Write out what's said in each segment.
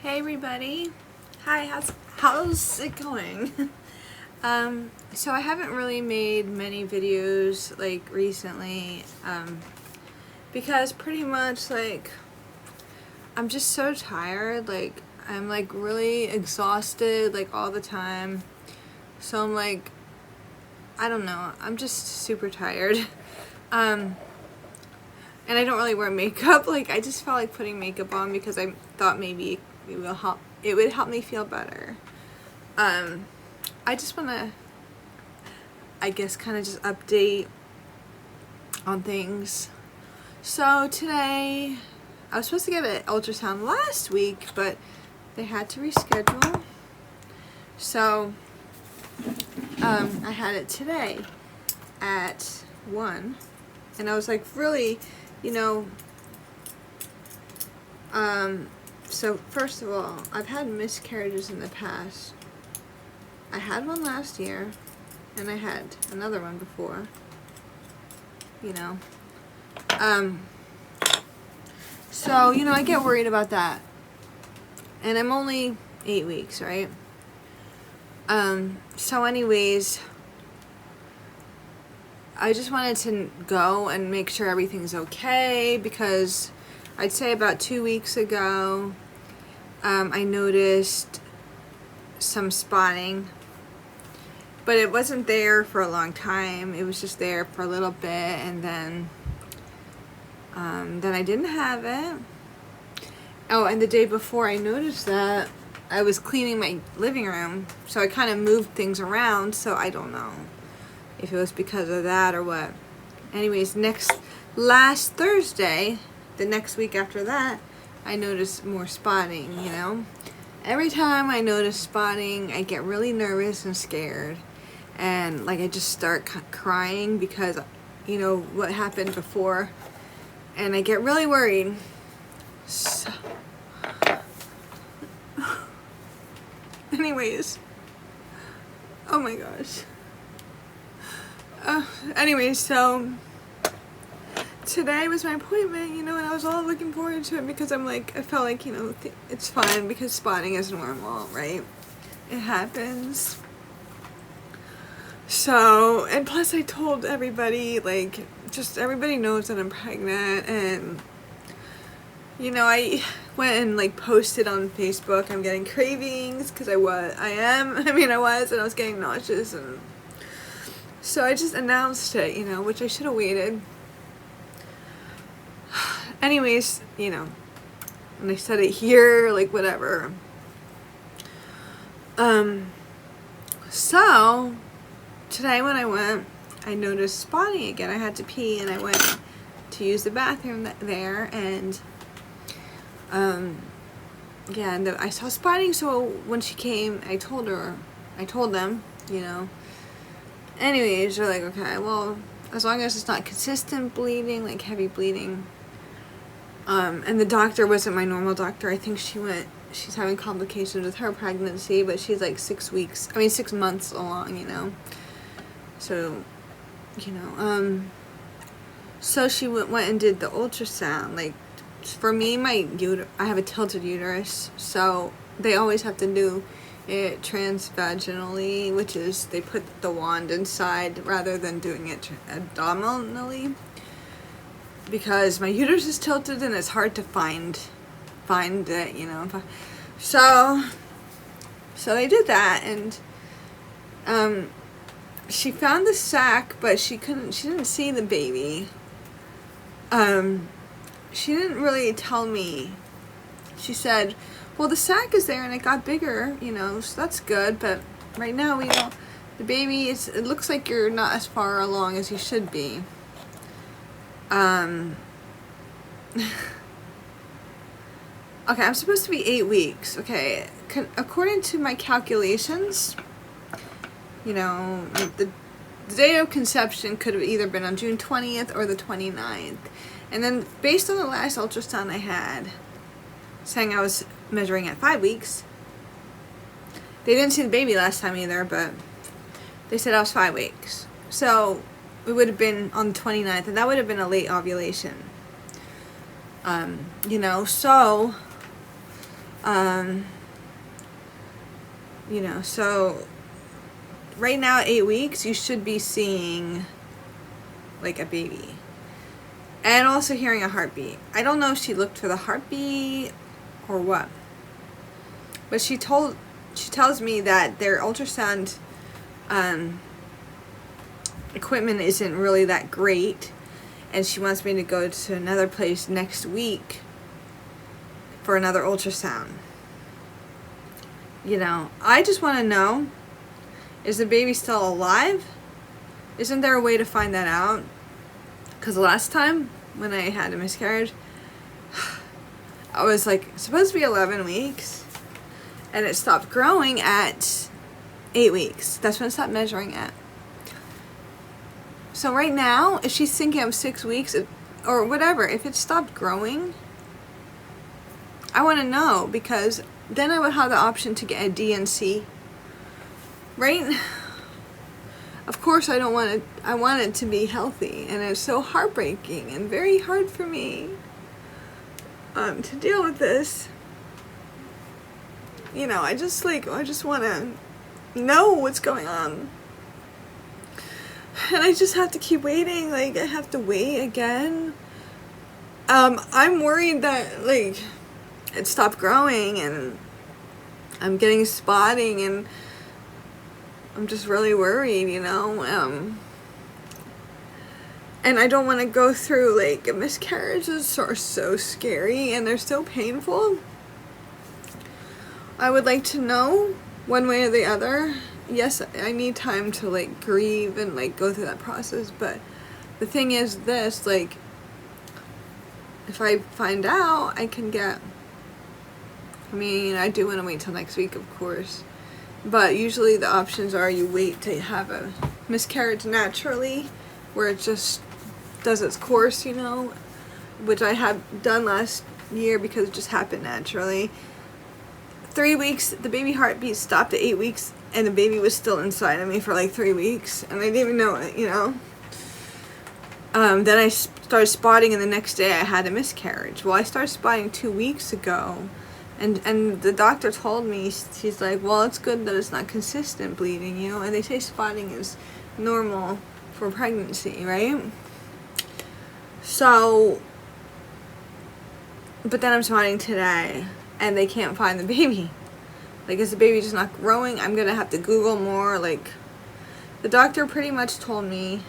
Hey everybody. Hi, how's it going? So I haven't really made many videos like recently because pretty much like I'm just so tired, like I'm like really exhausted like all the time. So I'm like, I don't know, I'm just super tired. And I don't really wear makeup. Like I just felt like putting makeup on because I thought maybe it would help me feel better. I just want to, I guess, kind of just update on things. So today, I was supposed to get an ultrasound last week, but they had to reschedule. So I had it today at 1, and I was like, really, you know, so first of all, I've had miscarriages in the past. I had one last year, and I had another one before, you know. So, you know, I get worried about that. And I'm only 8 weeks, right? So anyways, I just wanted to go and make sure everything's okay because I'd say about 2 weeks ago, I noticed some spotting, but it wasn't there for a long time. It was just there for a little bit, and then I didn't have it. Oh, and the day before I noticed that, I was cleaning my living room, so I kind of moved things around, so I don't know if it was because of that or what. Anyways, last Thursday, the next week after that, I noticed more spotting, you know. Every time I notice spotting, I get really nervous and scared. And like I just start crying because, you know, what happened before. And I get really worried. So, anyways. Oh my gosh. Anyways, so today was my appointment, you know, and I was all looking forward to it because I'm like, I felt like, you know, it's fine because spotting is normal, right? It happens. So, and plus I told everybody, like, just everybody knows that I'm pregnant, and, you know, I went and, like, posted on Facebook, I'm getting cravings, because I was, and I was getting nauseous, and so I just announced it, you know, which I should have waited. Anyways, you know, and I said it here, like, whatever. So, today when I went, I noticed spotting again. I had to pee, and I went to use the bathroom there, and, yeah, and I saw spotting, so when she came, I told them, you know. Anyways, they're like, okay, well, as long as it's not consistent bleeding, like heavy bleeding. And the doctor wasn't my normal doctor. I think she's having complications with her pregnancy, but she's like 6 months along, you know. So, you know, so she went and did the ultrasound. Like, for me, I have a tilted uterus, so they always have to do it transvaginally, which is they put the wand inside rather than doing it abdominally, because my uterus is tilted and it's hard to find it, you know. So they did that, and she found the sac, but she didn't see the baby. She didn't really tell me. She said, well, the sac is there and it got bigger, you know, so that's good, but right now we don't, the baby, it looks like you're not as far along as you should be. Okay, I'm supposed to be 8 weeks, okay. According to my calculations, you know, the day of conception could have either been on June 20th or the 29th. And then based on the last ultrasound I had, saying I was measuring at 5 weeks, they didn't see the baby last time either, but they said I was 5 weeks. So it would have been on the 29th, and that would have been a late ovulation. You know, so You know, so right now, 8 weeks, you should be seeing like a baby. And also hearing a heartbeat. I don't know if she looked for the heartbeat or what. But she tells me that their ultrasound equipment isn't really that great. And she wants me to go to another place next week for another ultrasound. You know, I just want to know, is the baby still alive? Isn't there a way to find that out? Because last time when I had a miscarriage, I was like supposed to be 11 weeks and it stopped growing at 8 weeks. That's when it stopped measuring at. So right now, if she's thinking of 6 weeks or whatever, if it stopped growing, I want to know, because then I would have the option to get a DNC, right? Of course, I don't want it. I want it to be healthy, and it's so heartbreaking and very hard for me to deal with this. You know, I just want to know what's going on, and I just have to keep waiting. Like, I have to wait again. I'm worried that like it stopped growing, and I'm getting spotting, and I'm just really worried, you know, and I don't want to go through, like, miscarriages are so scary, and they're so painful. I would like to know, one way or the other. Yes, I need time to, like, grieve and, like, go through that process, but the thing is this, like, if I find out, I can get, I mean, I do want to wait till next week, of course. But usually the options are you wait to have a miscarriage naturally, where it just does its course, you know, which I had done last year because it just happened naturally. 3 weeks, the baby heartbeat stopped at 8 weeks, and the baby was still inside of me for like 3 weeks, and I didn't even know it, you know. Then I started spotting, and the next day I had a miscarriage. Well, I started spotting 2 weeks ago. And the doctor told me, she's like, well, it's good that it's not consistent bleeding, you know, and they say spotting is normal for pregnancy, right? So, but then I'm spotting today, and they can't find the baby. Like, is the baby just not growing? I'm gonna have to Google more. Like, the doctor pretty much told me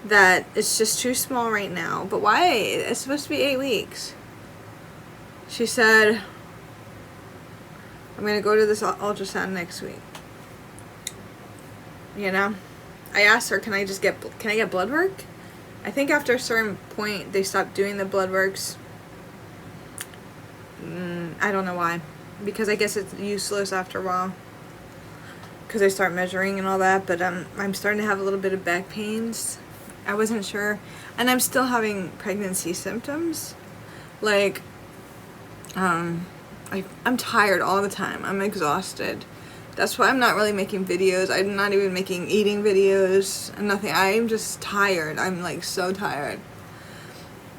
that it's just too small right now. But why? It's supposed to be 8 weeks. She said, I'm going to go to this ultrasound next week. You know? I asked her, can I get blood work? I think after a certain point, they stopped doing the blood works. I don't know why. Because I guess it's useless after a while. Because they start measuring and all that. But I'm starting to have a little bit of back pains. I wasn't sure. And I'm still having pregnancy symptoms. Like, I'm tired all the time. I'm exhausted. That's why I'm not really making videos. I'm not even making eating videos and nothing. I'm just tired. I'm like so tired.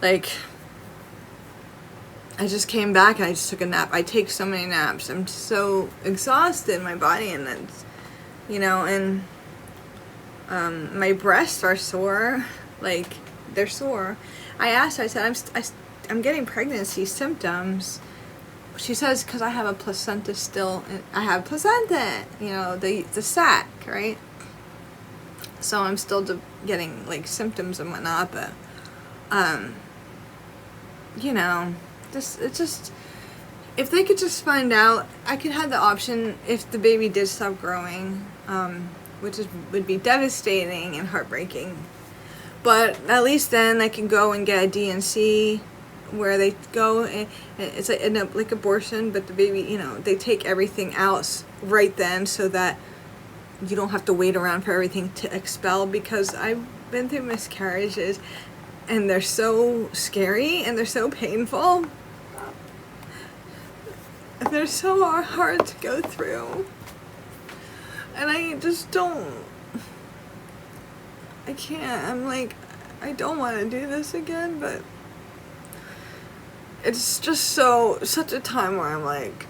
Like, I just came back and I just took a nap. I take so many naps. I'm so exhausted in my body, and it's, you know, and my breasts are sore. Like, they're sore. I asked her, I said, I'm getting pregnancy symptoms. She says, because I have a placenta still. I have placenta, you know, the sac, right? So I'm still getting, like, symptoms and whatnot, but, you know, it's just, if they could just find out, I could have the option if the baby did stop growing, which would be devastating and heartbreaking. But at least then I can go and get a DNC, where they go and it's like abortion, but the baby, you know, they take everything out right then so that you don't have to wait around for everything to expel, because I've been through miscarriages and they're so scary and they're so painful. They're so hard to go through. And I just don't, I can't, I'm like, I don't want to do this again, but it's just such a time where I'm like,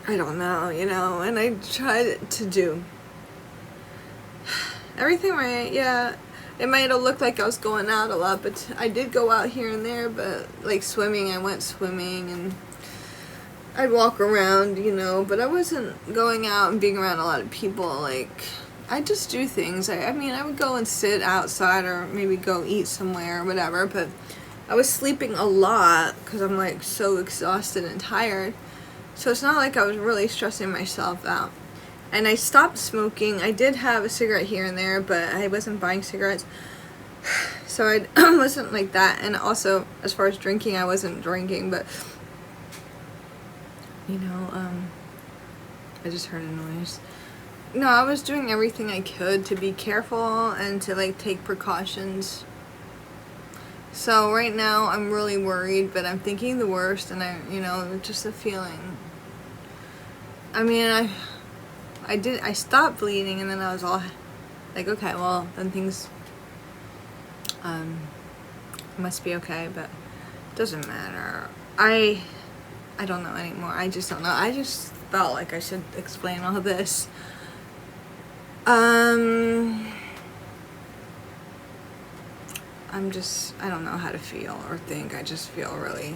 I don't know, you know, and I tried to do everything right. Yeah, it might have looked like I was going out a lot, but I did go out here and there. But like swimming, I went swimming, and I'd walk around, you know, but I wasn't going out and being around a lot of people. Like, I just do things. I mean, I would go and sit outside or maybe go eat somewhere or whatever, but I was sleeping a lot because I'm like so exhausted and tired. So it's not like I was really stressing myself out. And I stopped smoking. I did have a cigarette here and there, but I wasn't buying cigarettes. So I wasn't like that. And also, as far as drinking, I wasn't drinking, but, you know, I just heard a noise. No, I was doing everything I could to be careful and to, like, take precautions. So right now, I'm really worried, but I'm thinking the worst, and you know, just a feeling. I mean, I stopped bleeding, and then I was all like, okay, well, then things, must be okay, but it doesn't matter. I don't know anymore. I just don't know. I just felt like I should explain all this. I don't know how to feel or think. I just feel really,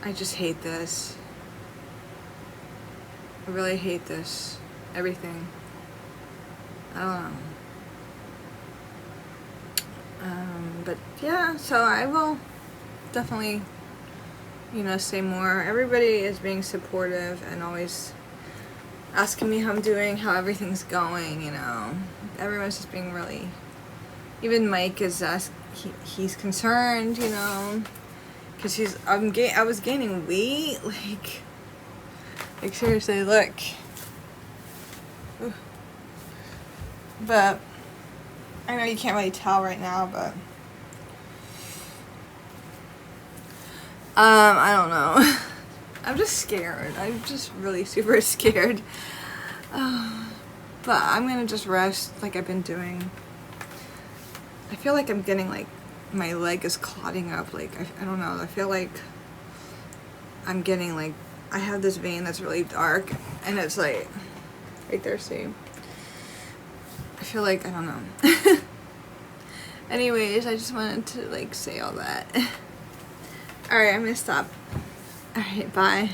I just hate this. I really hate this. Everything. I don't know. But yeah, so I will definitely, you know, say more. Everybody is being supportive and always asking me how I'm doing, how everything's going, you know. Everyone's just being really, even Mike is he's concerned, you know, because I was gaining weight, like seriously, look. Ooh. But I know you can't really tell right now, but I don't know. I'm just scared. I'm just really super scared. But I'm gonna just rest like I've been doing. I feel like I'm getting, like, my leg is clotting up. Like, I don't know. I feel like I'm getting, like, I have this vein that's really dark, and it's, like, right there, see? I feel like, I don't know. Anyways, I just wanted to, like, say all that. Alright, I'm gonna stop. Alright, bye.